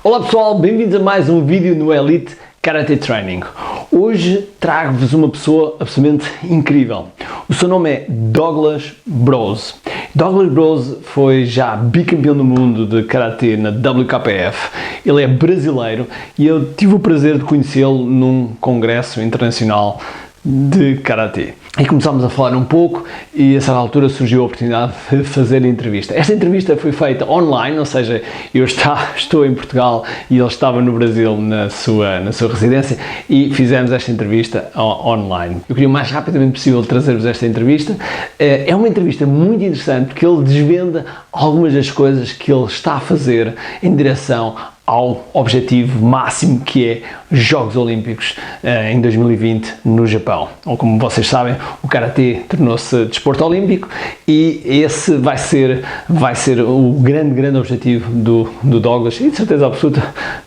Olá pessoal, bem-vindos a mais um vídeo no Elite Karate Training. Hoje trago-vos uma pessoa absolutamente incrível. O seu nome é Douglas Broz. Douglas Broz foi já bicampeão do mundo de Karate na WKF. Ele é brasileiro e eu tive o prazer de conhecê-lo num congresso internacional de Karate. E começámos a falar um pouco e a certa altura surgiu a oportunidade de fazer a entrevista. Esta entrevista foi feita online, ou seja, eu estou em Portugal e ele estava no Brasil na sua residência e fizemos esta entrevista online. Eu queria o mais rapidamente possível trazer-vos esta entrevista. É uma entrevista muito interessante porque ele desvenda algumas das coisas que ele está a fazer em direção ao objetivo máximo que é Jogos Olímpicos em 2020 no Japão. Ou como vocês sabem, o Karatê tornou-se desporto olímpico e esse vai ser o grande objetivo do Douglas e de certeza absoluta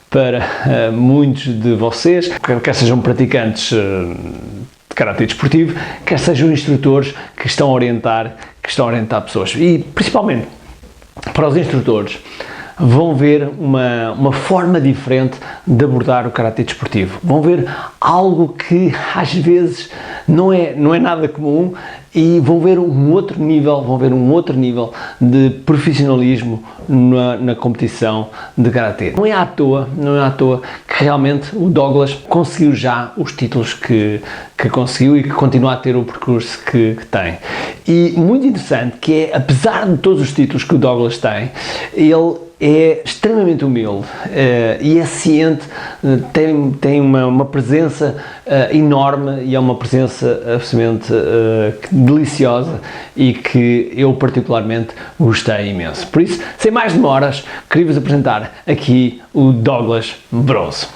para muitos de vocês, quer sejam praticantes de Karatê desportivo, quer sejam instrutores que estão a orientar pessoas. E principalmente para os instrutores, vão ver uma forma diferente de abordar o Karatê desportivo. Vão ver algo que às vezes não é nada comum e vão ver um outro nível de profissionalismo na competição de Karatê. Não é à toa que realmente o Douglas conseguiu já os títulos que conseguiu e que continua a ter o percurso que tem. E muito interessante que é, apesar de todos os títulos que o Douglas tem, ele é extremamente humilde e é ciente, tem uma presença enorme e é uma presença absolutamente deliciosa e que eu particularmente gostei imenso. Por isso, sem mais demoras, queria-vos apresentar aqui o Douglas Broz.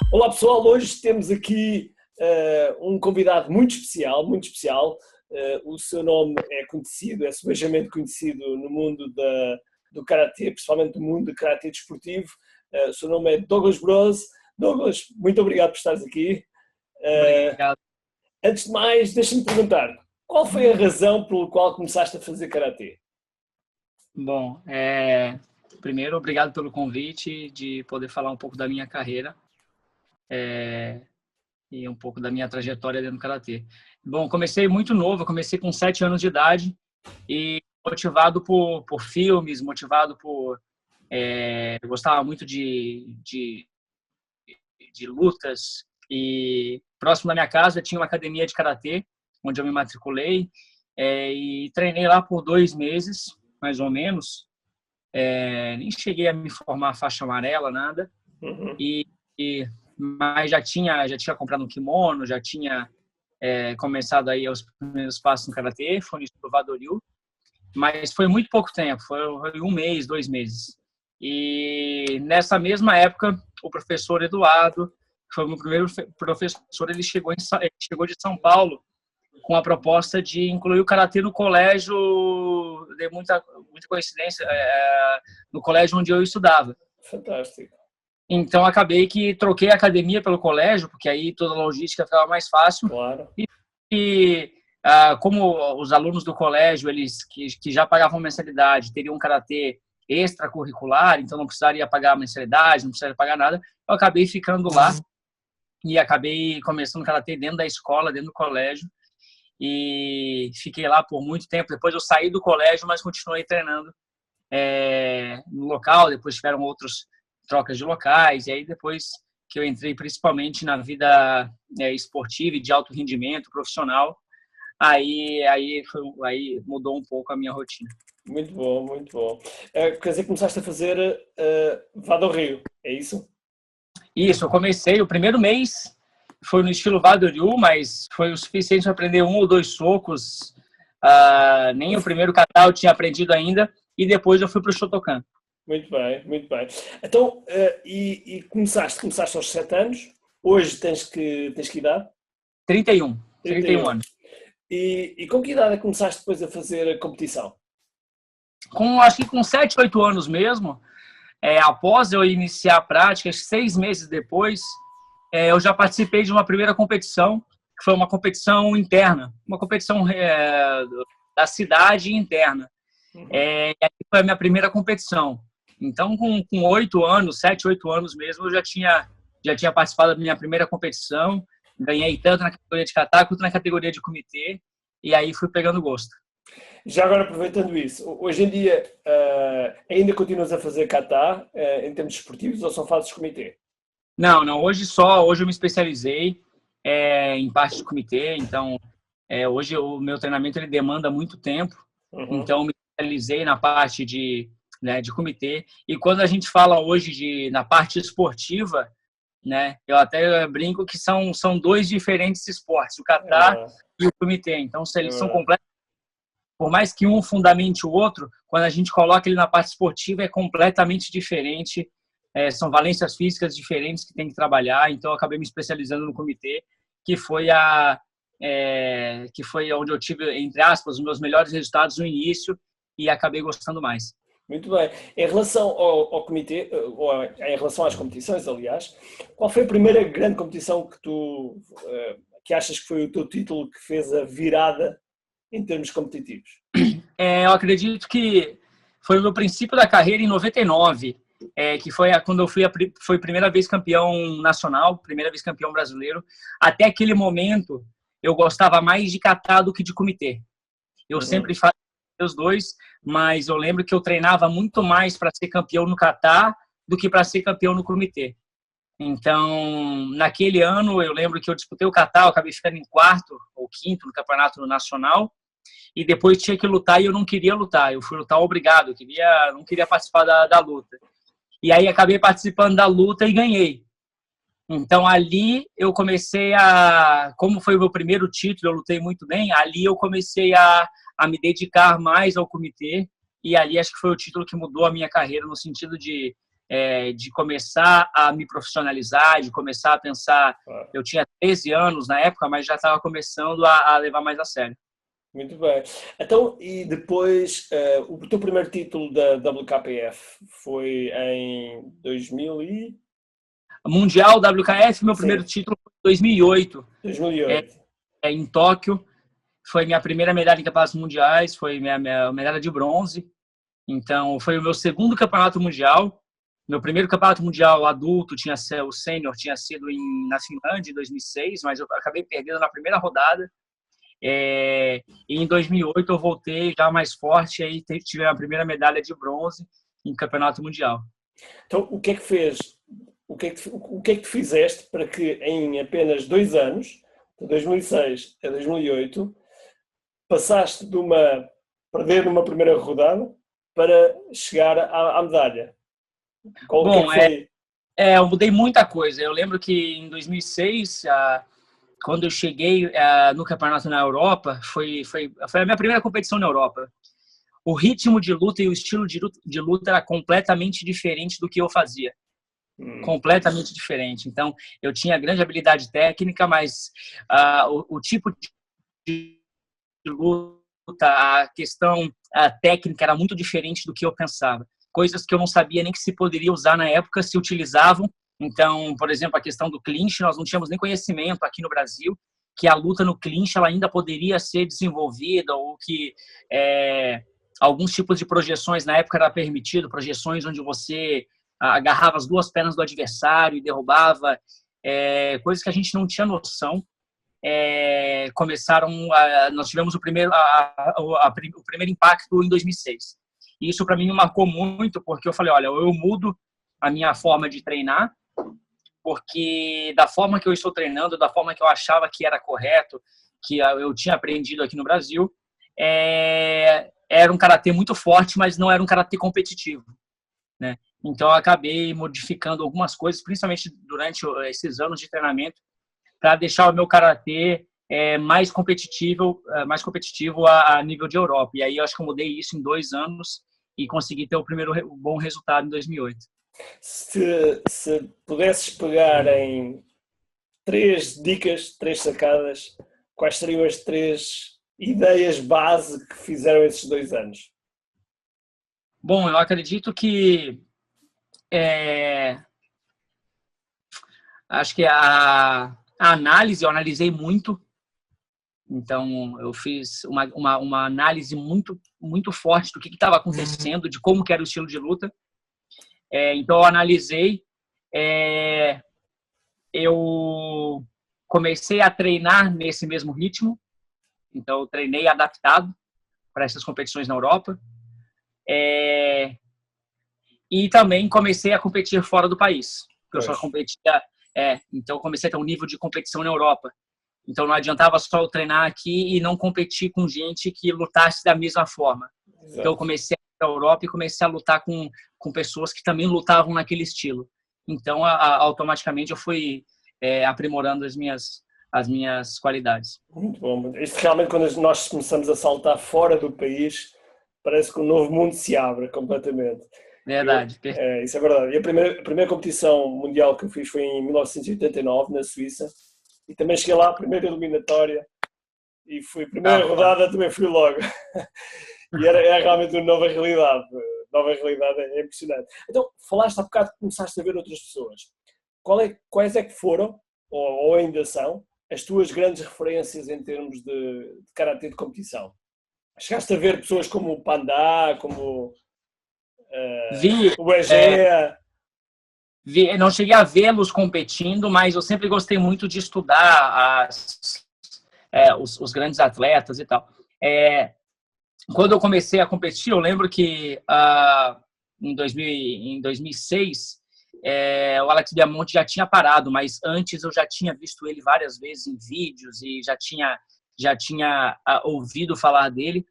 Olá pessoal, hoje temos aqui um convidado muito especial. O seu nome é subejamente conhecido no mundo do Karatê, principalmente no mundo do Karatê desportivo. O seu nome é Douglas Broz. Douglas, muito obrigado por estares aqui. Obrigado. Antes de mais, deixa-me perguntar, qual foi a razão pela qual começaste a fazer Karatê? Bom, primeiro, obrigado pelo convite de poder falar um pouco da minha carreira. E um pouco da minha trajetória dentro do Karatê. Bom, comecei muito novo, comecei com 7 anos de idade e motivado por filmes, eu gostava muito de lutas e próximo da minha casa tinha uma academia de Karatê, onde eu me matriculei e treinei lá por 2 meses, mais ou menos. Nem cheguei a me formar faixa amarela, nada. Mas já tinha comprado um kimono, já tinha começado aí os primeiros passos no Karatê, foi no Estilo Vado-Ryu, mas foi muito pouco tempo, foi 1 mês, 2 meses. E nessa mesma época, o professor Eduardo, que foi o meu primeiro professor, ele chegou de São Paulo com a proposta de incluir o Karatê no colégio, de muita coincidência, no colégio onde eu estudava. Fantástico. Então, acabei que troquei a academia pelo colégio, porque aí toda a logística ficava mais fácil. Claro. Como os alunos do colégio, eles que já pagavam mensalidade, teriam um karatê extracurricular, então não precisaria pagar mensalidade, não precisaria pagar nada, eu acabei ficando lá e acabei começando karatê dentro da escola, dentro do colégio, e fiquei lá por muito tempo. Depois eu saí do colégio, mas continuei treinando no local. Depois tiveram outros trocas de locais, e aí depois que eu entrei principalmente na vida esportiva e de alto rendimento profissional, aí mudou um pouco a minha rotina. Muito bom, muito bom. Quer dizer, começaste a fazer Vado-Ryu, é isso? Isso, eu comecei, o primeiro mês foi no estilo Vado-Ryu, mas foi o suficiente para aprender 1 ou 2 socos, nem o primeiro kata eu tinha aprendido ainda, e depois eu fui para o Shotokan. Muito bem, muito bem. Então, e começaste aos 7 anos, hoje tens que idade? 31 anos. E com que idade é que começaste depois a fazer a competição? Acho que com 7, 8 anos mesmo, após eu iniciar a prática, 6 meses depois, eu já participei de uma primeira competição, que foi uma competição interna, uma competição da cidade interna. E aí foi a minha primeira competição. Então, com 8 anos, 7, 8 anos mesmo, eu já tinha participado da minha primeira competição, ganhei tanto na categoria de kata quanto na categoria de comitê, e aí fui pegando gosto. Já agora, aproveitando isso, hoje em dia ainda continuas a fazer kata em termos esportivos ou só fazes comitê? Não, hoje eu me especializei em parte de comitê, então hoje o meu treinamento ele demanda muito tempo, então eu me especializei na parte de comitê, e quando a gente fala hoje na parte esportiva, né, eu até brinco que são dois diferentes esportes, o kata e o comitê, então eles são completamente, por mais que um fundamente o outro, quando a gente coloca ele na parte esportiva é completamente diferente. São valências físicas diferentes que tem que trabalhar, então eu acabei me especializando no comitê, que foi onde eu tive, entre aspas, os meus melhores resultados no início e acabei gostando mais. Muito bem. Em relação ao comitê, ou em relação às competições, aliás, qual foi a primeira grande competição que achas que foi o teu título que fez a virada em termos competitivos? Eu acredito que foi o meu princípio da carreira em 99, que foi quando eu foi a primeira vez campeão nacional, primeira vez campeão brasileiro. Até aquele momento, eu gostava mais de kata do que de comitê. Eu sempre fazia os dois, mas eu lembro que eu treinava muito mais para ser campeão no kata do que para ser campeão no comitê. Então, naquele ano, eu lembro que eu disputei o kata, eu acabei ficando em 4º ou 5º no campeonato nacional, e depois tinha que lutar e eu não queria lutar. Eu fui lutar obrigado, não queria participar da luta. E aí acabei participando da luta e ganhei. Então ali eu comecei como foi o meu primeiro título, eu lutei muito bem, ali eu comecei a me dedicar mais ao comitê, e ali acho que foi o título que mudou a minha carreira no sentido de começar a me profissionalizar, de começar a pensar. Eu tinha 13 anos na época, mas já estava começando a levar mais a sério. Muito bem. Então, e depois, o teu primeiro título da WKPF foi em 2000 e... Mundial WKF, meu primeiro título foi em 2008. 2008. Em Tóquio. Foi minha primeira medalha em campeonatos mundiais, foi minha medalha de bronze. Então, foi o meu segundo campeonato mundial. Meu primeiro campeonato mundial adulto, o sênior, tinha sido na Finlândia, em 2006, mas eu acabei perdendo na primeira rodada. E em 2008 eu voltei já mais forte, aí tive a primeira medalha de bronze em campeonato mundial. Então, o que é que fez? O que é que tu fizeste para que em apenas 2 anos, de 2006 a 2008, passaste de perder numa primeira rodada para chegar à medalha? Bom, eu mudei muita coisa. Eu lembro que em 2006, quando eu cheguei no campeonato na Europa, foi a minha primeira competição na Europa. O ritmo de luta e o estilo de luta era completamente diferente do que eu fazia. Completamente diferente. Então, eu tinha grande habilidade técnica, mas o tipo de luta, a questão técnica era muito diferente do que eu pensava. Coisas que eu não sabia nem que se poderia usar na época, se utilizavam. Então, por exemplo, a questão do clinch, nós não tínhamos nem conhecimento aqui no Brasil que a luta no clinch ela ainda poderia ser desenvolvida, ou que alguns tipos de projeções na época era permitido, projeções onde você agarrava as 2 pernas do adversário e derrubava, coisas que a gente não tinha noção. Nós tivemos o primeiro impacto em 2006. E isso para mim me marcou muito, porque eu falei, olha, eu mudo a minha forma de treinar, porque da forma que eu estou treinando, da forma que eu achava que era correto, que eu tinha aprendido aqui no Brasil, era um karatê muito forte, mas não era um karatê competitivo, né? Então eu acabei modificando algumas coisas, principalmente durante esses anos de treinamento, para deixar o meu karatê mais competitivo a nível de Europa. E aí eu acho que eu mudei isso em 2 anos e consegui ter o primeiro bom resultado em 2008. Se pudesses pegar em 3 dicas, 3 sacadas, quais seriam as 3 ideias base que fizeram esses 2 anos? Bom, eu acredito que acho que a análise, eu analisei muito. Então, eu fiz uma análise muito, muito forte do que estava acontecendo, de como que era o estilo de luta. Então, eu analisei. Eu comecei a treinar nesse mesmo ritmo. Então, eu treinei adaptado para essas competições na Europa. E também comecei a competir fora do país. Porque eu só competia... então, eu comecei a ter um nível de competição na Europa. Então, não adiantava só eu treinar aqui e não competir com gente que lutasse da mesma forma. Exato. Então, eu comecei a ir para a Europa e comecei a lutar com pessoas que também lutavam naquele estilo. Então, automaticamente, eu fui aprimorando as minhas qualidades. Muito bom. Isto realmente, quando nós começamos a saltar fora do país, parece que um novo mundo se abre completamente. Verdade. Isso é verdade. E a primeira competição mundial que eu fiz foi em 1989, na Suíça. E também cheguei lá, a primeira eliminatória, e fui a primeira rodada, também fui logo. E era realmente uma nova realidade. Nova realidade é impressionante. Então, falaste há bocado que começaste a ver outras pessoas. Quais é que foram, ou ainda são, as tuas grandes referências em termos de karatê de competição? Chegaste a ver pessoas como o Panda, como o Egea? Não cheguei a vê-los competindo, mas eu sempre gostei muito de estudar os grandes atletas e tal. Quando eu comecei a competir, eu lembro que em 2006, o Alex Biamonte já tinha parado, mas antes eu já tinha visto ele várias vezes em vídeos e já tinha ouvido falar dele.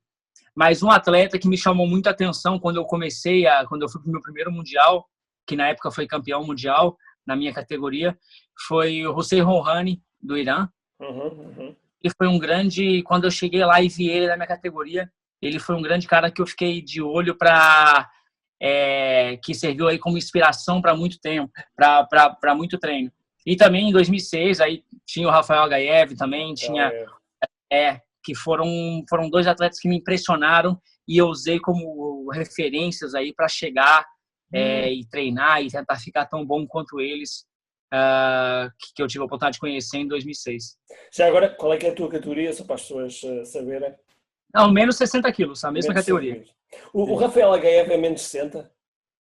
Mas um atleta que me chamou muita atenção quando eu fui para o meu primeiro mundial, que na época foi campeão mundial na minha categoria, foi o Hussein Rouhani, do Irã. Ele foi um grande... Quando eu cheguei lá e vi ele na minha categoria, ele foi um grande cara que eu fiquei de olho que serviu aí como inspiração para muito tempo, para muito treino. E também em 2006, aí tinha o Rafael Agaev também, que foram dois atletas que me impressionaram e eu usei como referências aí para chegar e treinar e tentar ficar tão bom quanto eles, que eu tive a oportunidade de conhecer em 2006. Já agora, qual é que é a tua categoria, só para as pessoas saberem? Não, menos 60 quilos, a mesma categoria. O Rafael Agaev é menos 60?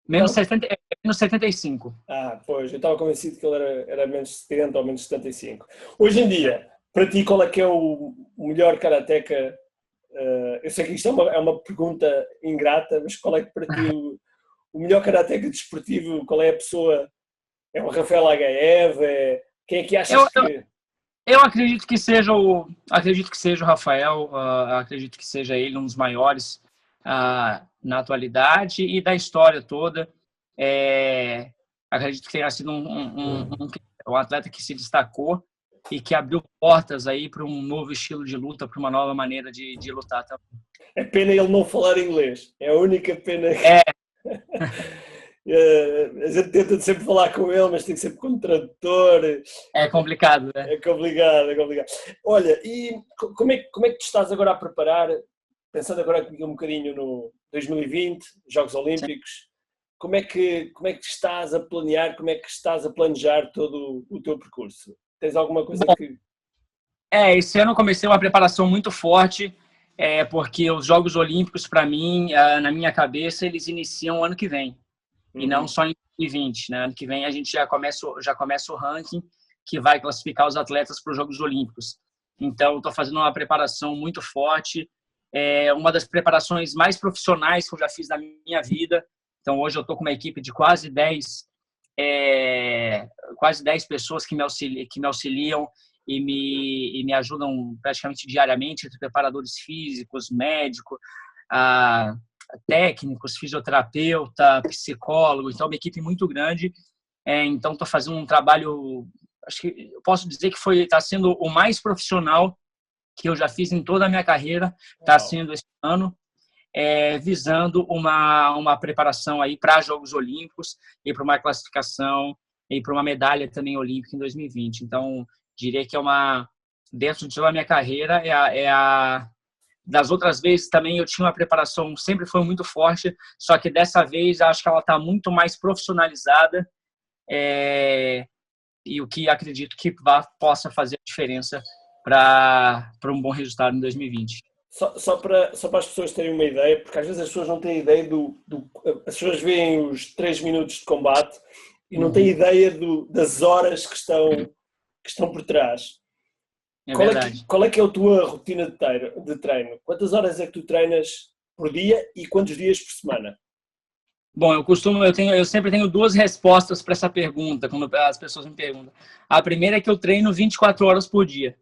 Menos 75. Pois, eu estava convencido que ele era menos 70 ou menos 75. Hoje em dia, para ti, qual é que é o melhor karateca? Eu sei que isto é uma pergunta ingrata, mas qual é que para ti o melhor karateca desportivo? Qual é a pessoa? É o Rafael Agaev? Quem é que achas que... Eu acredito que seja o Rafael, acredito que seja ele um dos maiores na atualidade e da história toda. Acredito que tenha sido um atleta que se destacou e que abriu portas aí para um novo estilo de luta, para uma nova maneira de lutar também. É pena ele não falar inglês, é a única pena. A gente tenta sempre falar com ele, mas tem que ser com tradutor. É complicado, né? É complicado. Olha, e como é que tu estás agora a preparar, pensando agora um bocadinho no 2020, Jogos Olímpicos, como é que estás a planear, como é que estás a planejar todo o teu percurso? Tens alguma coisa que... Esse ano eu comecei uma preparação muito forte, porque os Jogos Olímpicos, para mim, na minha cabeça, eles iniciam ano que vem. E não só em 2020, né? Ano que vem a gente já começa o ranking que vai classificar os atletas para os Jogos Olímpicos. Então, estou fazendo uma preparação muito forte, uma das preparações mais profissionais que eu já fiz na minha vida. Então, hoje eu estou com uma equipe de quase 10 pessoas que me auxiliam e me ajudam praticamente diariamente, entre preparadores físicos, médicos, técnicos, fisioterapeuta, psicólogo. Então, é uma equipe muito grande. Então, estou fazendo um trabalho, acho que eu posso dizer que está sendo o mais profissional que eu já fiz em toda a minha carreira. Está sendo esse ano, visando uma preparação aí para Jogos Olímpicos e para uma classificação e para uma medalha também olímpica em 2020. Então, diria que dentro de toda a minha carreira, é a Das outras vezes também eu tinha uma preparação, sempre foi muito forte, só que dessa vez acho que ela está muito mais profissionalizada, e o que acredito que possa fazer diferença para um bom resultado em 2020. Só para as pessoas terem uma ideia, porque às vezes as pessoas não têm ideia as pessoas veem os 3 minutos de combate e não têm ideia das horas que estão por trás. Qual é que é a tua rotina de treino? Quantas horas é que tu treinas por dia e quantos dias por semana? Bom, eu sempre tenho 2 respostas para essa pergunta, quando as pessoas me perguntam. A primeira é que eu treino 24 horas por dia,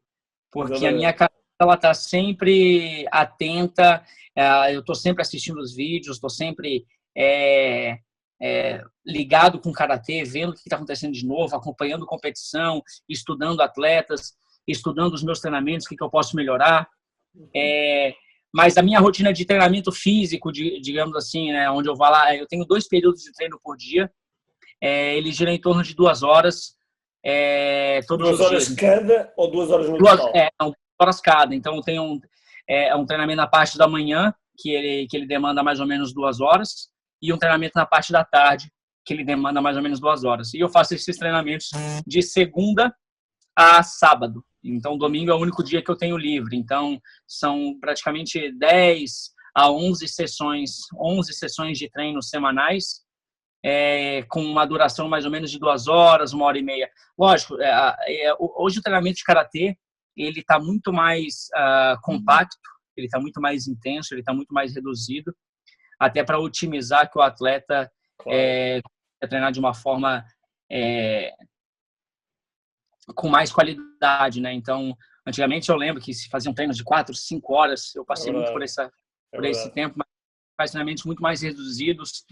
porque a minha cabeça está sempre atenta, eu estou sempre assistindo os vídeos, estou sempre ligado com o karatê, vendo o que está acontecendo de novo, acompanhando competição, estudando atletas, estudando os meus treinamentos, o que eu posso melhorar. Mas a minha rotina de treinamento físico, digamos assim, né, onde eu vou lá, eu tenho 2 períodos de treino por dia. Ele gira em torno de 2 horas. Todos 2 os horas dias. Cada ou 2 horas no total? 2 horas cada. Então, eu tenho um treinamento na parte da manhã, que ele demanda mais ou menos 2 horas, e um treinamento na parte da tarde, que ele demanda mais ou menos 2 horas. E eu faço esses treinamentos de segunda a sábado. Então, domingo é o único dia que eu tenho livre. Então, são praticamente 10 a 11 sessões de treino semanais, com uma duração mais ou menos de 2 horas, 1h30. Lógico, hoje o treinamento de karatê ele está muito mais compacto, ele está muito mais intenso, ele está muito mais reduzido, até para otimizar que o atleta treinar de uma forma com mais qualidade, né? Então, antigamente eu lembro que se fazia um treino de 4, 5 horas, eu passei muito por esse tempo, mas faz treinamentos muito mais reduzidos.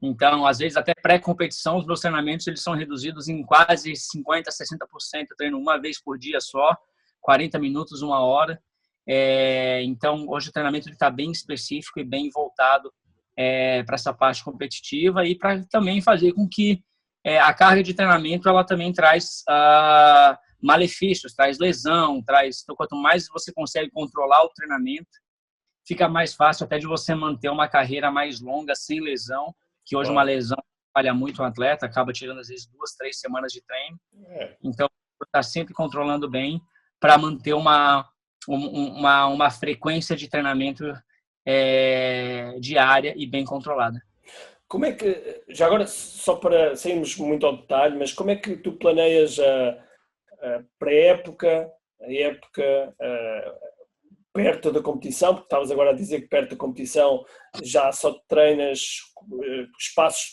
Então, às vezes, até pré-competição, os meus treinamentos eles são reduzidos em quase 50%, 60%. Eu treino uma vez por dia só, 40 minutos, 1 hora. Então, hoje o treinamento está bem específico e bem voltado para essa parte competitiva e para também fazer com que a carga de treinamento ela também traz malefícios, traz lesão, então, quanto mais você consegue controlar o treinamento, fica mais fácil até de você manter uma carreira mais longa sem lesão, que hoje uma lesão falha muito o atleta, acaba tirando às vezes 2, 3 semanas de treino. Então, está sempre controlando bem para manter uma frequência de treinamento diária e bem controlada. Como é que, já agora, só para sairmos muito ao detalhe, mas como é que tu planeias a pré-época, a época perto da competição, porque estavas agora a dizer que perto da competição já só treinas espaços de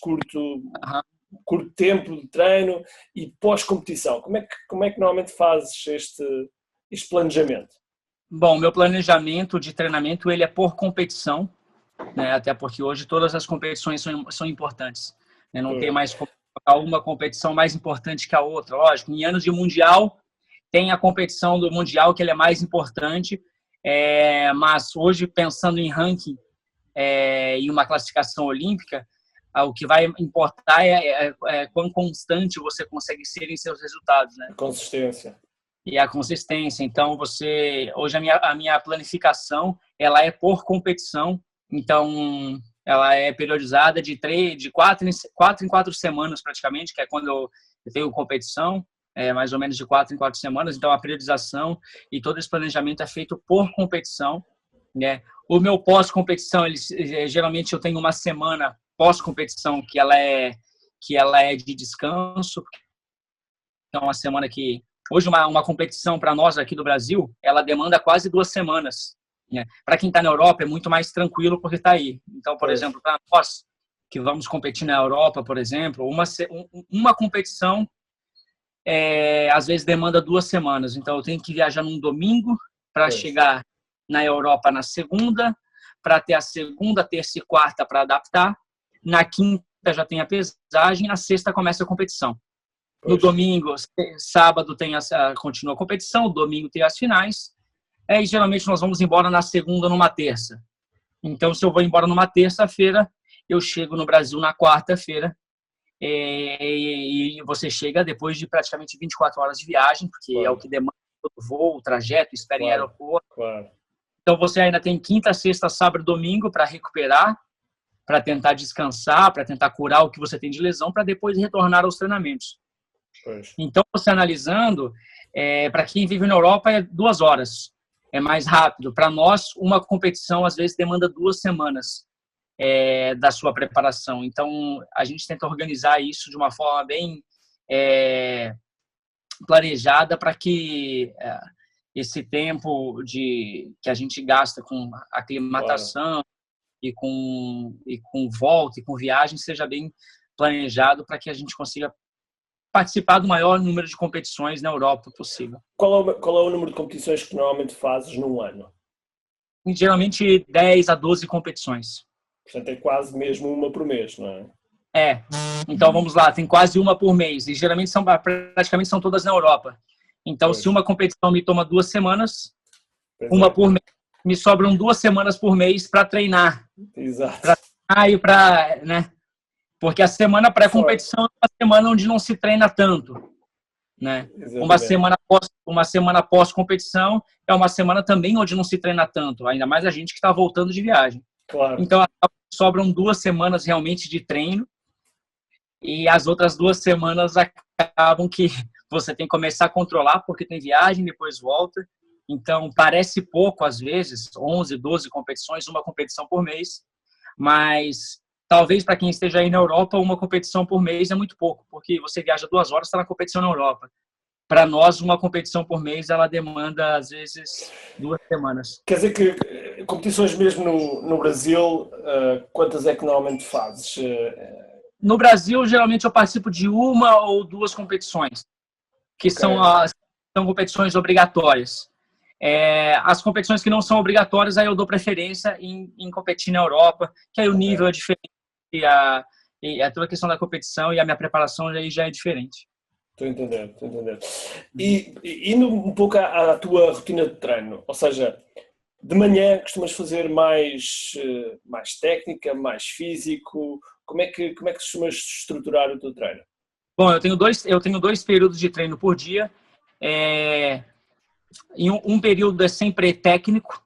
curto tempo de treino e pós-competição. Como é que normalmente fazes este planejamento? Bom, meu planejamento de treinamento ele é por competição, né? Até porque hoje todas as competições são importantes, né? Não tem mais uma competição mais importante que a outra. Lógico, em anos de mundial tem a competição do mundial que ele é mais importante, mas hoje pensando em ranking e uma classificação olímpica, o que vai importar é quão constante você consegue ser em seus resultados, né? Consistência. E a consistência. Então, hoje a minha planificação ela é por competição. Então, ela é periodizada de 4 em 4 semanas praticamente, que é quando eu tenho competição, mais ou menos de 4 em 4 semanas. Então, a periodização e todo esse planejamento é feito por competição, né? O meu pós-competição, geralmente eu tenho uma semana pós-competição que ela é de descanso. Então, uma semana que hoje uma competição para nós aqui do Brasil, ela demanda quase 2 semanas. Né? Para quem está na Europa é muito mais tranquilo porque está aí. Então, por exemplo, para nós que vamos competir na Europa, por exemplo, uma competição às vezes demanda 2 semanas. Então, eu tenho que viajar num domingo para chegar na Europa na segunda, para ter a segunda, terça e quarta para adaptar. Na quinta já tem a pesagem, na sexta começa a competição. No domingo, sábado continua a competição, domingo tem as finais. E geralmente nós vamos embora na segunda ou numa terça. Então, se eu vou embora numa terça-feira, eu chego no Brasil na quarta-feira. E você chega depois de praticamente 24 horas de viagem, porque é o que demanda todo voo, o trajeto, espera em aeroporto. Então você ainda tem quinta, sexta, sábado e domingo para recuperar, para tentar descansar, para tentar curar o que você tem de lesão, para depois retornar aos treinamentos. Pois. Então, você analisando, para quem vive na Europa é 2 horas, é mais rápido. Para nós, uma competição às vezes demanda 2 semanas da sua preparação. Então, a gente tenta organizar isso de uma forma bem planejada para que esse tempo que a gente gasta com aclimatação e com volta e com viagem seja bem planejado para que a gente consiga participar do maior número de competições na Europa possível. Qual é o número de competições que normalmente fazes num ano? Geralmente 10 a 12 competições. Portanto, é quase mesmo uma por mês, não é? Então vamos lá, tem quase uma por mês e geralmente praticamente são todas na Europa. Então, se uma competição me toma 2 semanas, uma por mês, me sobram 2 semanas por mês para treinar. Exato. Para treinar e para, né? Porque a semana pré-competição é uma semana onde não se treina tanto, né? Uma semana pós-competição é uma semana também onde não se treina tanto, ainda mais a gente que está voltando de viagem. Claro. Então, sobram 2 semanas realmente de treino e as outras 2 semanas acabam que você tem que começar a controlar porque tem viagem, depois volta. Então, parece pouco às vezes, 11, 12 competições, uma competição por mês, mas talvez para quem esteja aí na Europa, uma competição por mês é muito pouco, porque você viaja 2 horas, está na competição na Europa. Para nós, uma competição por mês, ela demanda, às vezes, 2 semanas. Quer dizer que competições mesmo no Brasil, quantas é que normalmente fazes? No Brasil, geralmente eu participo de 1 ou 2 competições, que são competições obrigatórias. As competições que não são obrigatórias, aí eu dou preferência em competir na Europa, que aí o nível é diferente, e toda a questão da competição e a minha preparação aí já é diferente. Estou a entender. E indo um pouco à tua rotina de treino, ou seja, de manhã costumas fazer mais técnica, mais físico, como é que costumas estruturar o teu treino? Bom, eu tenho dois períodos de treino por dia. Em um período é sempre técnico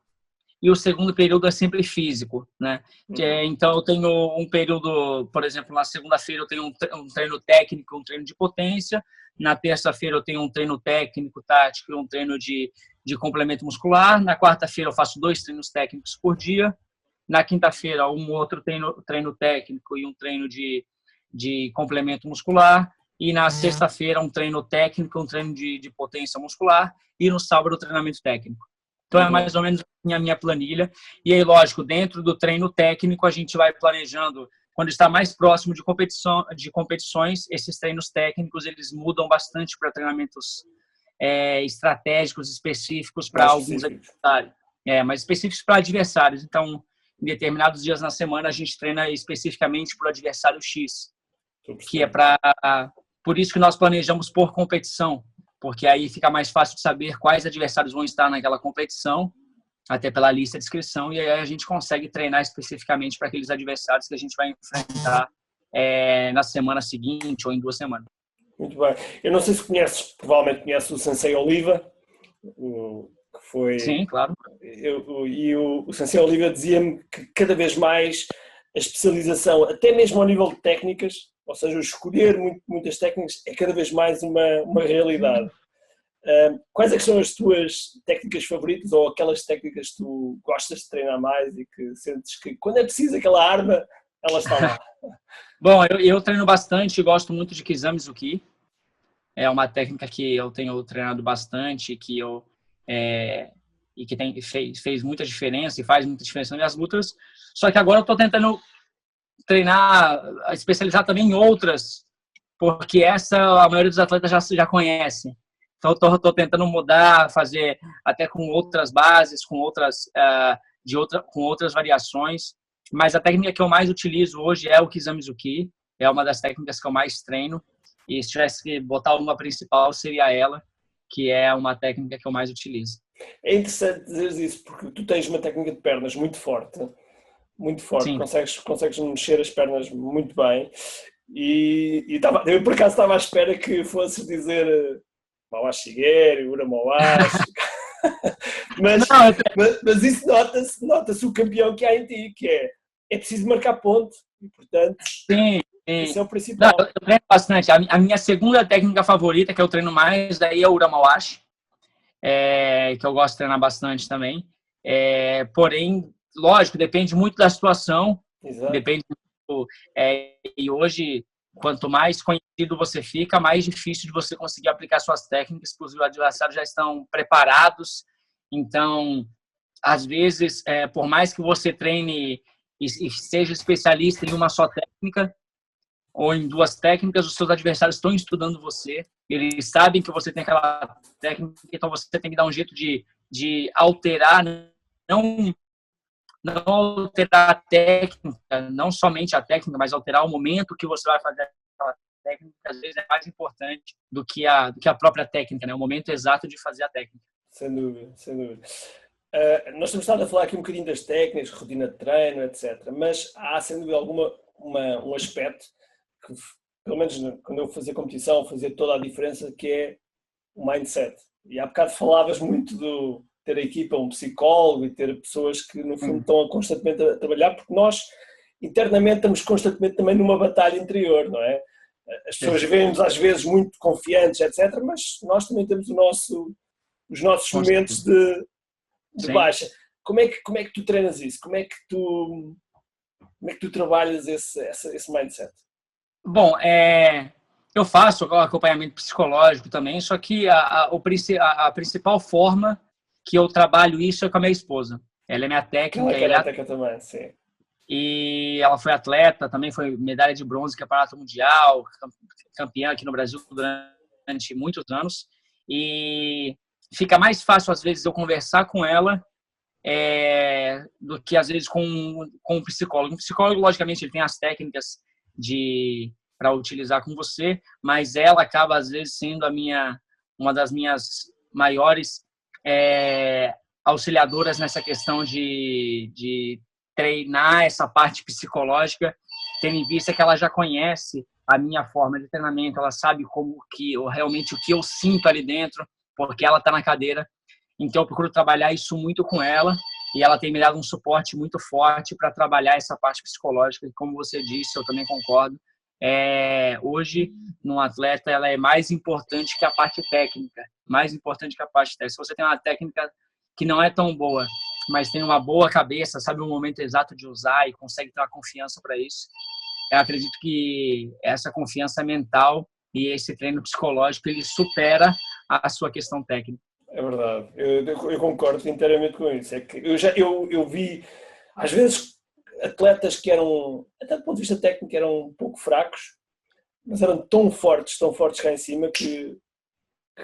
e o segundo período é sempre físico, né? Então eu tenho um período, por exemplo, na segunda-feira eu tenho um treino técnico, um treino de potência. Na terça-feira eu tenho um treino técnico, tático e um treino de complemento muscular. Na quarta-feira eu faço 2 treinos técnicos por dia. Na quinta-feira um outro treino técnico e um treino de complemento muscular. E na sexta-feira um treino técnico, um treino de potência muscular. E no sábado o treinamento técnico. Então é mais ou menos a minha planilha. E aí, lógico, dentro do treino técnico a gente vai planejando. Quando está mais próximo de competições, esses treinos técnicos eles mudam bastante para treinamentos estratégicos específicos para alguns adversários. Mas específicos para adversários. Então, em determinados dias na semana a gente treina especificamente para o adversário X, que é por isso que nós planejamos por competição, porque aí fica mais fácil de saber quais adversários vão estar naquela competição, até pela lista de inscrição, e aí a gente consegue treinar especificamente para aqueles adversários que a gente vai enfrentar na semana seguinte ou em 2 semanas. Muito bem. Eu não sei se provavelmente conheces o Sensei Oliva, que foi... Sim, claro. O Sensei Oliva dizia-me que cada vez mais a especialização, até mesmo ao nível de técnicas, ou seja, o escolher muitas técnicas é cada vez mais uma realidade. Quais é que são as tuas técnicas favoritas ou aquelas técnicas que tu gostas de treinar mais e que sentes que quando é preciso aquela arma, ela está lá? Bom, eu treino bastante e gosto muito de Kizami-Zuki. É uma técnica que eu tenho treinado bastante e que fez muita diferença e faz muita diferença nas minhas lutas. Só que agora eu estou tentando treinar, especializar também em outras, porque a maioria dos atletas já conhece. Então, estou tentando mudar, fazer até com outras bases, com outras variações. Mas a técnica que eu mais utilizo hoje é o Kizami-Zuki. É uma das técnicas que eu mais treino. E se tivesse que botar uma principal, seria ela, que é uma técnica que eu mais utilizo. É interessante dizer isso, porque tu tens uma técnica de pernas muito forte. Muito forte. Consegues mexer as pernas muito bem. Eu, por acaso, estava à espera que fosses dizer... Mawashi Shigeru, Ura Mawashi. Mas, Não, mas isso nota-se o campeão que há em ti, que é preciso marcar ponto. E, portanto, sim, sim. isso é o Não, principal. eu treino bastante. A minha segunda técnica favorita, que eu treino mais, daí é o Uramawashi, que eu gosto de treinar bastante também. Porém, lógico, depende muito da situação. Exato. Depende muito, e hoje, quanto mais conhecido você fica, mais difícil de você conseguir aplicar suas técnicas, porque os adversários já estão preparados. Então, às vezes, por mais que você treine e seja especialista em uma só técnica ou em duas técnicas, os seus adversários estão estudando você, eles sabem que você tem aquela técnica, então você tem que dar um jeito de alterar, não alterar a técnica, não somente a técnica, mas alterar o momento que você vai fazer aquela técnica, às vezes é mais importante do que a própria técnica, né? O momento exato de fazer a técnica. Sem dúvida, sem dúvida. Nós temos estado a falar aqui um bocadinho das técnicas, rotina de treino, etc. Mas há, sem dúvida alguma, um aspecto que, pelo menos quando eu fazia competição, fazia toda a diferença, que é o mindset. E há bocado falavas muito de ter a equipa, um psicólogo e ter pessoas que, no fundo, estão constantemente a trabalhar, porque nós, internamente, estamos constantemente também numa batalha interior, não é? As pessoas veem-nos, às vezes, muito confiantes, etc. Mas nós também temos os nossos momentos de baixa. Como é que tu treinas isso? Como é que tu trabalhas esse mindset? Bom, eu faço acompanhamento psicológico também, só que a principal forma que eu trabalho isso é com a minha esposa. Ela é minha técnica. Ela é karateca também, sim. E ela foi atleta, também foi medalha de bronze, campeonato mundial, campeã aqui no Brasil durante muitos anos. E fica mais fácil, às vezes, eu conversar com ela do que, às vezes, com um psicólogo. Um psicólogo, logicamente, ele tem as técnicas para utilizar com você, mas ela acaba, às vezes, sendo uma das minhas maiores auxiliadoras nessa questão de treinar essa parte psicológica, tendo em vista que ela já conhece a minha forma de treinamento, ela sabe realmente o que eu sinto ali dentro, porque ela está na cadeira. Então, eu procuro trabalhar isso muito com ela e ela tem me dado um suporte muito forte para trabalhar essa parte psicológica. E como você disse, eu também concordo. Hoje, num atleta, ela é mais importante que a parte técnica. Mais importante que a parte técnica. Se você tem uma técnica que não é tão boa, mas tem uma boa cabeça, sabe o momento exato de usar e consegue ter uma confiança para isso, eu acredito que essa confiança mental e esse treino psicológico, ele supera a sua questão técnica. É verdade, eu concordo inteiramente com isso. É que eu vi, às vezes, atletas que eram, até do ponto de vista técnico, eram um pouco fracos, mas eram tão fortes cá em cima que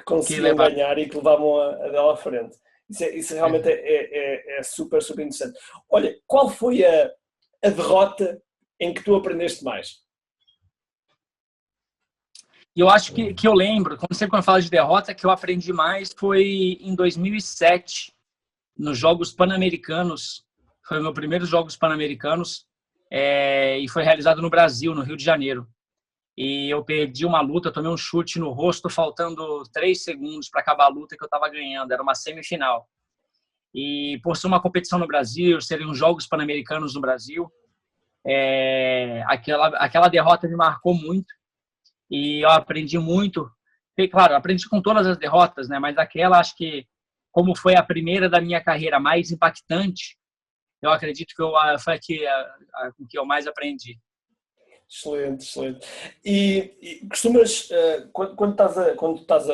conseguiam ganhar e que levavam a dela à frente. Isso realmente é super, super interessante. Olha, qual foi a derrota em que tu aprendeste mais? Eu acho que eu lembro, quando eu falo de derrota, que eu aprendi mais foi em 2007, nos Jogos Pan-Americanos. Foi o meu primeiro Jogos Pan-Americanos e foi realizado no Brasil, no Rio de Janeiro. E eu perdi uma luta, tomei um chute no rosto, faltando 3 segundos para acabar a luta que eu estava ganhando. Era uma semifinal. E por ser uma competição no Brasil, serem os Jogos Pan-Americanos no Brasil, aquela derrota me marcou muito. E eu aprendi muito. E, claro, aprendi com todas as derrotas, né? Mas aquela, acho que, como foi a primeira da minha carreira mais impactante, eu acredito que foi a que eu mais aprendi. Excelente, excelente. E costumas, quando estás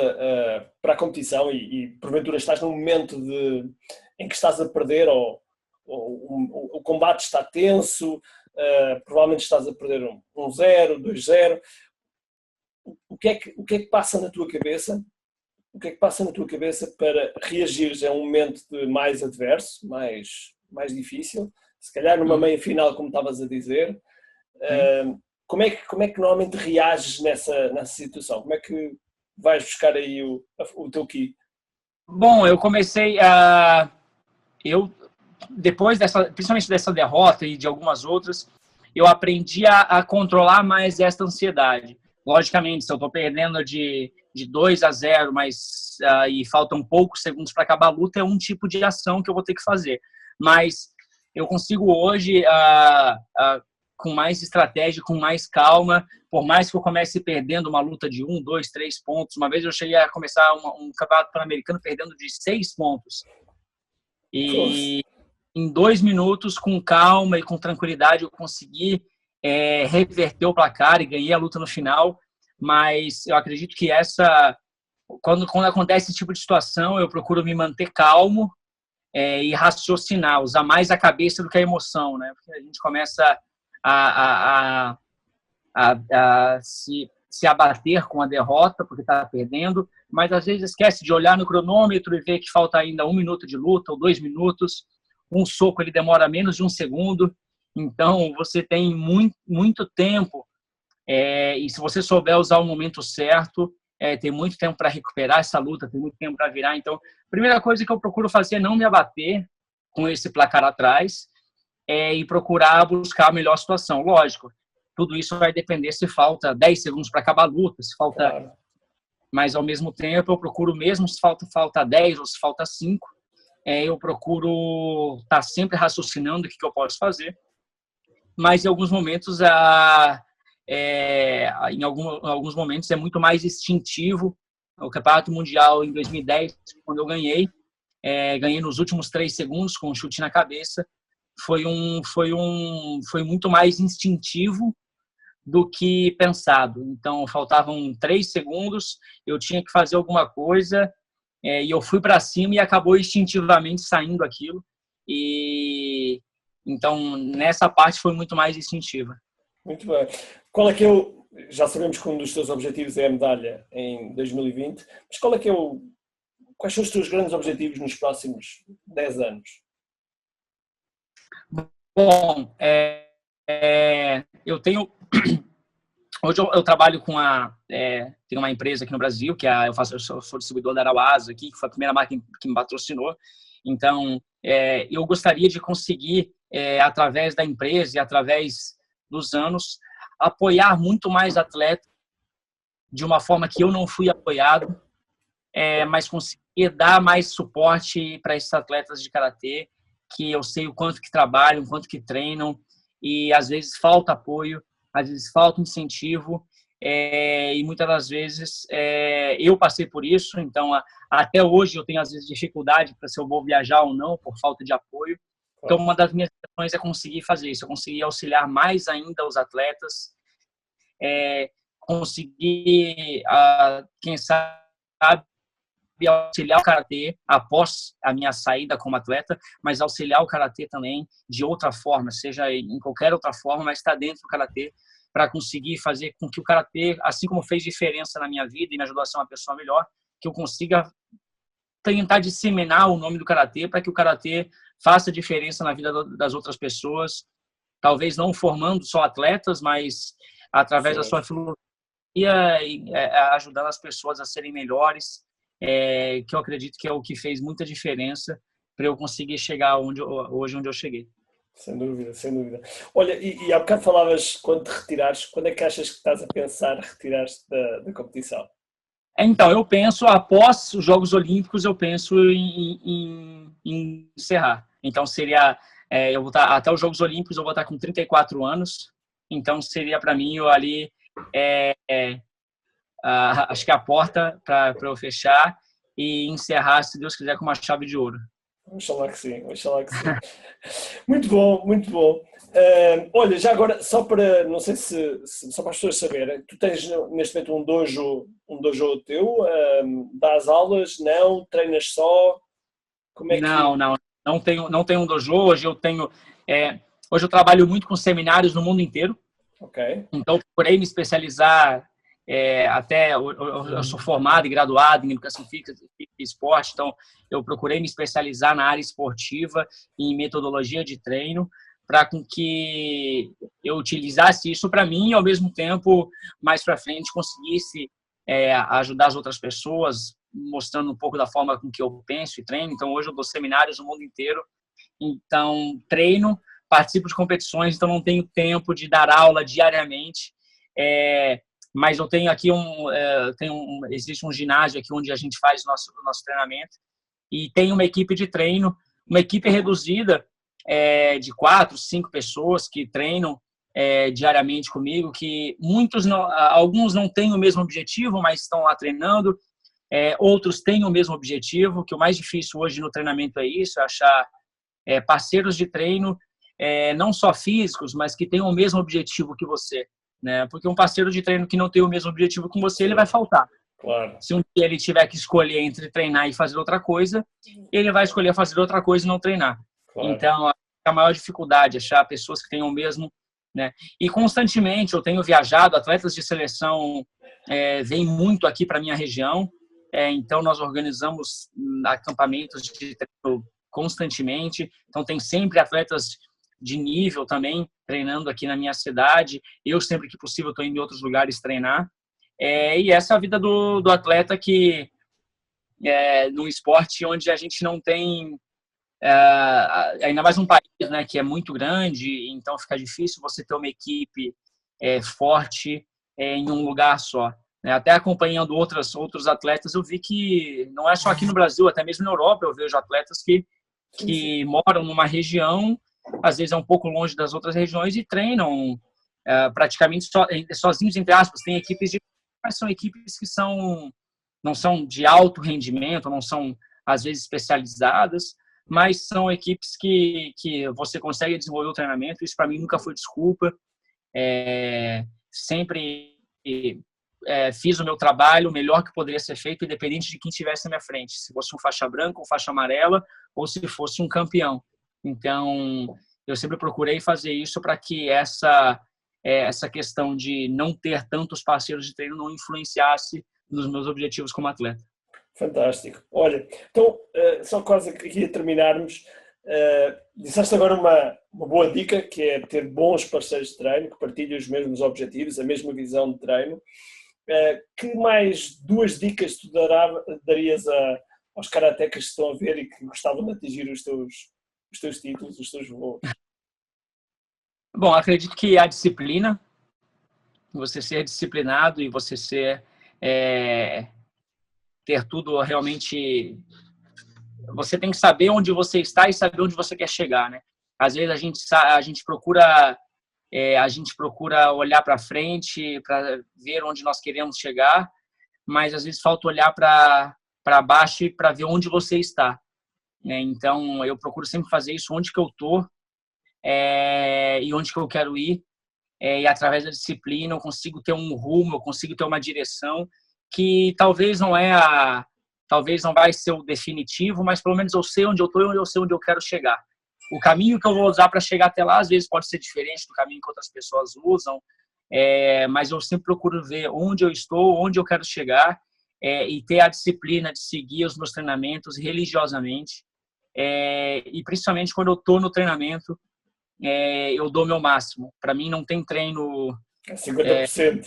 para a competição e porventura estás num momento em que estás a perder ou o combate está tenso, provavelmente estás a perder 1-0, 2-0, o que é que passa na tua cabeça? O que é que passa na tua cabeça para reagires a um momento mais adverso, mais difícil? Se calhar numa meia-final, como estavas a dizer. Como é que normalmente reages nessa situação? Como é que vais buscar aí o teu ki? Bom, eu comecei depois principalmente dessa derrota e de algumas outras, eu aprendi a controlar mais esta ansiedade. Logicamente, se eu estou perdendo de 2-0, mas e faltam poucos segundos para acabar a luta, é um tipo de ação que eu vou ter que fazer. Mas eu consigo hoje, com mais estratégia, com mais calma, por mais que eu comece perdendo uma luta de 1, 2, 3 pontos. Uma vez eu cheguei a começar um campeonato pan-americano perdendo de 6 pontos. E em 2 minutos, com calma e com tranquilidade, eu consegui reverter o placar e ganhei a luta no final. Mas eu acredito que quando acontece esse tipo de situação, eu procuro me manter calmo e raciocinar, usar mais a cabeça do que a emoção, né? Porque a gente começa a se abater com a derrota, porque está perdendo, mas às vezes esquece de olhar no cronômetro e ver que falta ainda 1 minuto de luta ou 2 minutos. Um soco ele demora menos de 1 segundo, então você tem muito tempo, e se você souber usar o momento certo, tem muito tempo para recuperar essa luta, tem muito tempo para virar. Então, a primeira coisa que eu procuro fazer é não me abater com esse placar atrás e procurar buscar a melhor situação. Lógico, tudo isso vai depender se falta 10 segundos para acabar a luta, se falta... Claro. Mas, ao mesmo tempo, eu procuro, mesmo se falta 10 ou se falta 5, eu procuro estar sempre raciocinando o que eu posso fazer. Mas, em alguns momentos, em alguns momentos, é muito mais instintivo. O Campeonato Mundial, em 2010, quando eu ganhei nos últimos 3 segundos, com um chute na cabeça, foi muito mais instintivo do que pensado. Então, faltavam 3 segundos, eu tinha que fazer alguma coisa, e eu fui para cima e acabou instintivamente saindo aquilo. E então, nessa parte foi muito mais instintiva. Muito bem. Já sabemos que um dos teus objetivos é a medalha em 2020, mas quais são os teus grandes objetivos nos próximos 10 anos? Bom, eu tenho... Hoje eu trabalho tenho uma empresa aqui no Brasil, eu sou distribuidor da Arauasa aqui, que foi a primeira marca que me patrocinou. Então, eu gostaria de conseguir, através da empresa e através dos anos, apoiar muito mais atletas de uma forma que eu não fui apoiado, mas conseguir dar mais suporte para esses atletas de karatê, que eu sei o quanto que trabalham, o quanto que treinam, e às vezes falta apoio, às vezes falta incentivo, e muitas das vezes eu passei por isso. Então, até hoje eu tenho às vezes dificuldade para se eu vou viajar ou não, por falta de apoio. Então, uma das minhas questões é conseguir fazer isso, eu conseguir auxiliar mais ainda os atletas, conseguir, quem sabe, auxiliar o karatê após a minha saída como atleta, mas auxiliar o karatê também de outra forma, seja em qualquer outra forma, mas está dentro do karatê, para conseguir fazer com que o karatê, assim como fez diferença na minha vida e me ajudou a ser uma pessoa melhor, que eu consiga tentar disseminar o nome do karatê para que o karatê faça diferença na vida das outras pessoas, talvez não formando só atletas, mas através da sua filosofia e ajudando as pessoas a serem melhores, que eu acredito que é o que fez muita diferença para eu conseguir chegar hoje onde eu cheguei. Sem dúvida, sem dúvida. Olha, e há bocado falavas quando te retirares, quando é que achas que estás a pensar retirar-te da competição? Então, eu penso, após os Jogos Olímpicos, eu penso em encerrar. Então, seria, eu vou estar, até os Jogos Olímpicos, eu vou estar com 34 anos, então seria para mim, eu ali, acho que a porta para eu fechar e encerrar, se Deus quiser, com uma chave de ouro. Oxalá que sim, oxalá que sim. Muito bom, muito bom. Olha, já agora, não sei só para as pessoas saberem, tu tens neste momento um dojo teu, dás aulas, não, treinas só, como é que... Não tenho um dojo, hoje eu trabalho muito com seminários no mundo inteiro, okay. Então eu procurei me especializar, eu sou formado e graduado em Educação Física e Esporte, então eu procurei me especializar na área esportiva e em metodologia de treino, para com que eu utilizasse isso para mim e, ao mesmo tempo, mais para frente, conseguisse ajudar as outras pessoas, mostrando um pouco da forma com que eu penso e treino. Então, hoje eu dou seminários no mundo inteiro, então treino, participo de competições, então não tenho tempo de dar aula diariamente, mas eu tenho aqui existe um ginásio aqui onde a gente faz o nosso treinamento e tem uma equipe de treino, uma equipe reduzida de 4, 5 pessoas que treinam diariamente comigo, que alguns não têm o mesmo objetivo, mas estão lá treinando, outros têm o mesmo objetivo, que o mais difícil hoje no treinamento é isso, é achar parceiros de treino, não só físicos, mas que tenham o mesmo objetivo que você, né? Porque um parceiro de treino que não tem o mesmo objetivo com você, ele vai faltar. Claro. Se um dia ele tiver que escolher entre treinar e fazer outra coisa, ele vai escolher fazer outra coisa e não treinar. Claro. Então, a maior dificuldade é achar pessoas que tenham o mesmo, né? E constantemente eu tenho viajado, atletas de seleção vêm muito aqui para minha região, então nós organizamos acampamentos de treino constantemente, então tem sempre atletas de nível também treinando aqui na minha cidade, eu sempre que possível estou indo em outros lugares treinar, e essa é a vida do atleta que num esporte onde a gente não tem ainda mais um país, né, que é muito grande, então fica difícil você ter uma equipe forte em um lugar só, né? Até acompanhando outros atletas, eu vi que não é só aqui no Brasil, até mesmo na Europa eu vejo atletas que moram numa região, às vezes é um pouco longe das outras regiões e treinam praticamente sozinhos, entre aspas. Tem equipes mas são equipes que não são de alto rendimento, não são às vezes especializadas, mas são equipes que você consegue desenvolver o treinamento. Isso para mim nunca foi desculpa. Sempre fiz o meu trabalho o melhor que poderia ser feito, independente de quem estivesse na minha frente, se fosse um faixa branca ou faixa amarela, ou se fosse um campeão. Então, eu sempre procurei fazer isso para que essa questão de não ter tantos parceiros de treino não influenciasse nos meus objetivos como atleta. Fantástico. Olha, então, só quase aqui a terminarmos, disseste agora uma boa dica, que é ter bons parceiros de treino, que partilhem os mesmos objetivos, a mesma visão de treino. Que mais 2 dicas tu darias aos karatecas que estão a ver e que gostavam de atingir os teus títulos, os teus voos? Bom, acredito que a disciplina, você ser disciplinado e você ter tudo realmente... Você tem que saber onde você está e saber onde você quer chegar, né? Às vezes a gente procura olhar para frente para ver onde nós queremos chegar, mas às vezes falta olhar para baixo para ver onde você está, né? Então eu procuro sempre fazer isso, onde que eu tô e onde que eu quero ir, e através da disciplina eu consigo ter um rumo, eu consigo ter uma direção que talvez não vai ser o definitivo, mas pelo menos eu sei onde eu tô e eu sei onde eu quero chegar. O caminho que eu vou usar para chegar até lá, às vezes pode ser diferente do caminho que outras pessoas usam, mas eu sempre procuro ver onde eu estou, onde eu quero chegar, e ter a disciplina de seguir os meus treinamentos religiosamente, e principalmente quando eu estou no treinamento, eu dou meu máximo. Para mim não tem treino... 50%.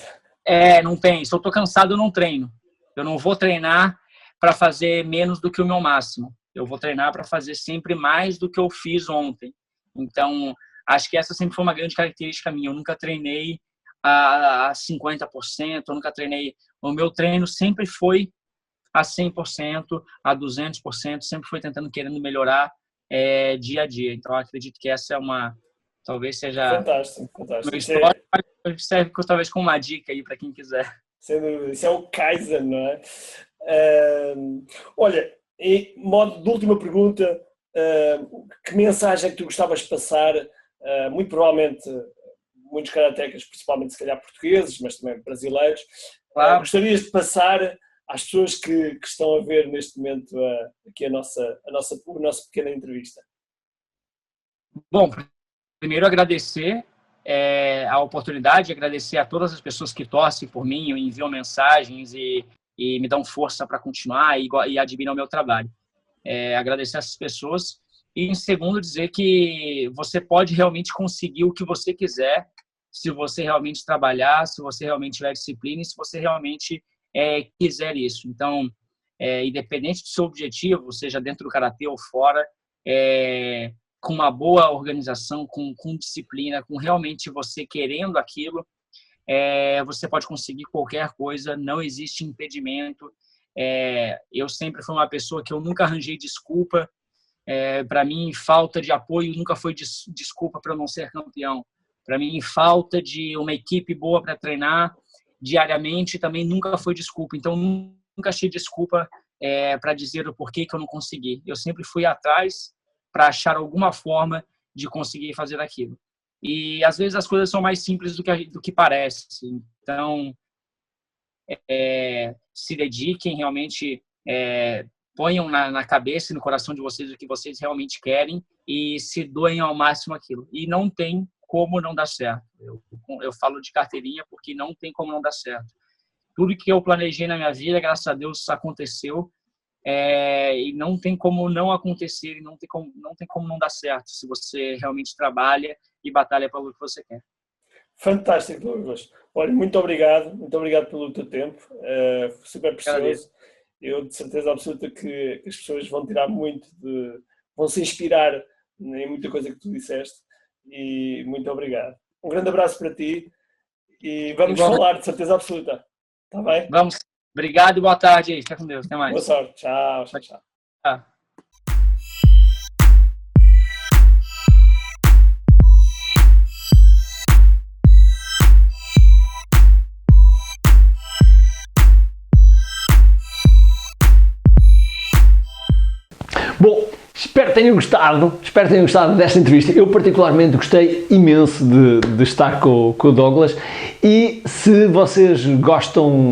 Não tem. Se eu estou cansado, eu não treino. Eu não vou treinar para fazer menos do que o meu máximo. Eu vou treinar para fazer sempre mais do que eu fiz ontem. Então, acho que essa sempre foi uma grande característica minha. Eu nunca treinei a 50%, eu nunca treinei... O meu treino sempre foi a 100%, a 200%, sempre foi querendo melhorar dia a dia. Então, acredito que essa talvez seja... Fantástico. Meu histórico, mas serve talvez como uma dica aí para quem quiser. Sem dúvida. Isso é o Kaizen, não é? Olha, em modo de última pergunta, que mensagem é que tu gostavas de passar? Muito provavelmente muitos karatecas, principalmente se calhar portugueses, mas também brasileiros, Claro. Gostarias de passar às pessoas que estão a ver neste momento aqui a nossa pequena entrevista? Bom, primeiro agradecer a oportunidade, agradecer a todas as pessoas que torcem por mim, enviam mensagens e me dão força para continuar e admiram o meu trabalho. Agradecer a essas pessoas e, em segundo, dizer que você pode realmente conseguir o que você quiser se você realmente trabalhar, se você realmente tiver disciplina e se você realmente quiser isso. Então, independente do seu objetivo, seja dentro do karatê ou fora, com uma boa organização, com disciplina, com realmente você querendo aquilo, você pode conseguir qualquer coisa, não existe impedimento. Eu sempre fui uma pessoa que eu nunca arranjei desculpa. Para mim, falta de apoio nunca foi desculpa para eu não ser campeão. Para mim, falta de uma equipe boa para treinar diariamente também nunca foi desculpa. Então, nunca achei desculpa para dizer o porquê que eu não consegui. Eu sempre fui atrás para achar alguma forma de conseguir fazer aquilo. E, às vezes, as coisas são mais simples do que parece. Então, se dediquem, realmente ponham na cabeça e no coração de vocês o que vocês realmente querem e se doem ao máximo aquilo. E não tem como não dar certo. Eu falo de carteirinha porque não tem como não dar certo. Tudo que eu planejei na minha vida, graças a Deus, aconteceu. E não tem como não acontecer, e não tem como não dar certo se você realmente trabalha e batalha pelo que você quer. Fantástico, Douglas. Olha, muito obrigado pelo teu tempo, super precioso. Eu de certeza absoluta que as pessoas vão tirar muito, vão se inspirar em muita coisa que tu disseste e muito obrigado. Um grande abraço para ti e vamos falar de certeza absoluta, está bem? Vamos. Obrigado e boa tarde aí. Fica com Deus. Até mais. Boa sorte. Tchau. Tchau. Bom, espero que tenham gostado desta entrevista. Eu particularmente gostei imenso de estar com o Douglas e se vocês gostam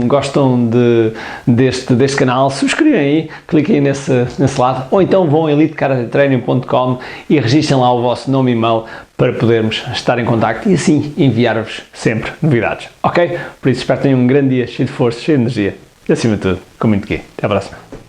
deste canal, subscrevem aí, cliquem nesse lado ou então vão a elitecaratetraining.com e registrem lá o vosso nome e e-mail para podermos estar em contacto e assim enviar-vos sempre novidades, ok? Por isso espero que tenham um grande dia, cheio de força, cheio de energia e acima de tudo, com muito quê. Até à próxima.